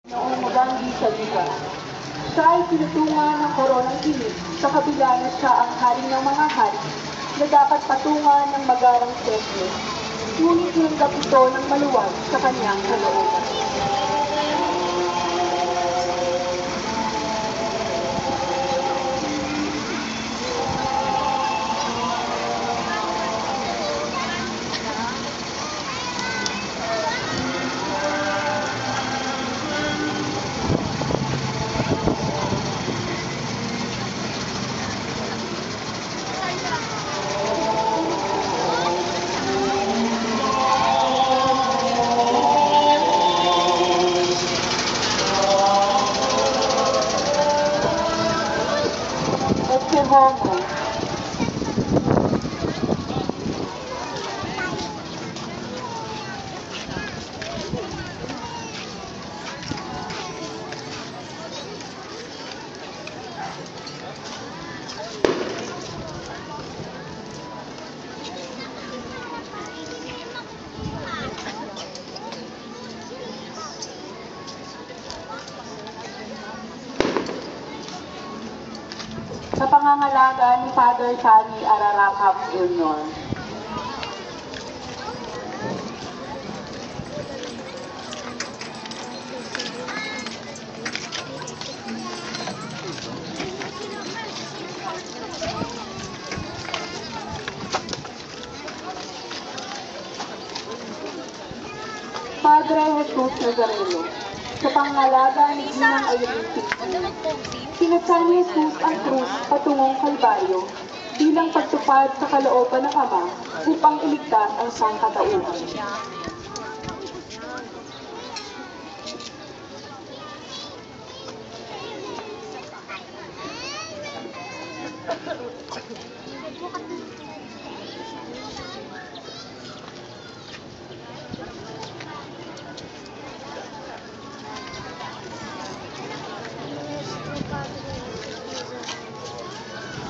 Noong Mogambi sa Liga. Siya ay pinutungan ng koronang init sa kabila na siya ang hari ng mga hari na dapat patungan ng magarang siyempre. Ngunit tinanggap ito ng maluwag sa kanyang kalooban. Homo. Sa pangangalaga ni Father Sani Ararakam Jr. Padre Jesus Nazareno, sa pangangalaga ni Ginang Irene sinatsa ni Jesus ang krus patungong Kalbaryo bilang pagtupad sa kalooban ng Ama upang iligtas ang sangkatauhan.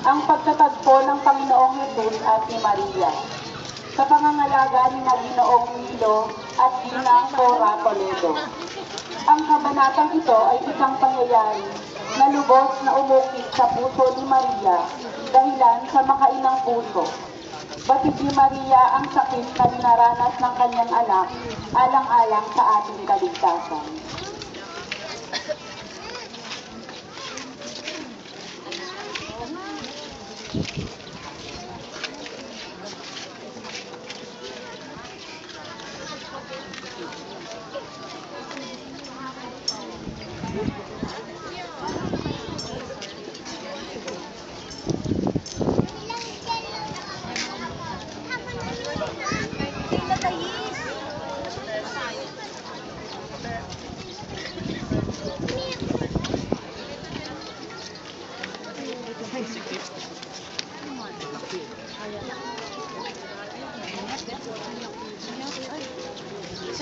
Ang pagtatagpo ng Panginoong Jesus at ni Maria sa pangangalaga ni Ginoong Milo at Ginang Cora Toledo. Ang kabanatang ito ay isang pangyayari na lubos na umukit sa puso ni Maria dahilan sa makainang puso. Batid ni Maria ang sakit na dinaranas ng kanyang anak alang-alang sa ating kaligtasan.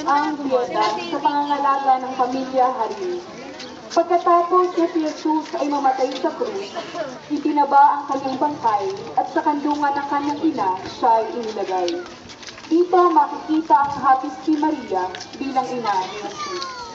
Ang Diyosa sa pangangalaga ng pamilya Hari. Pagkatapos na si Jesus ay mamatay sa krus, itinaba ang kanyang bangkay at sa kandungan ng kanyang ina siya ay inilagay. Dito makikita ang hapis ni Maria bilang ina ni Jesus.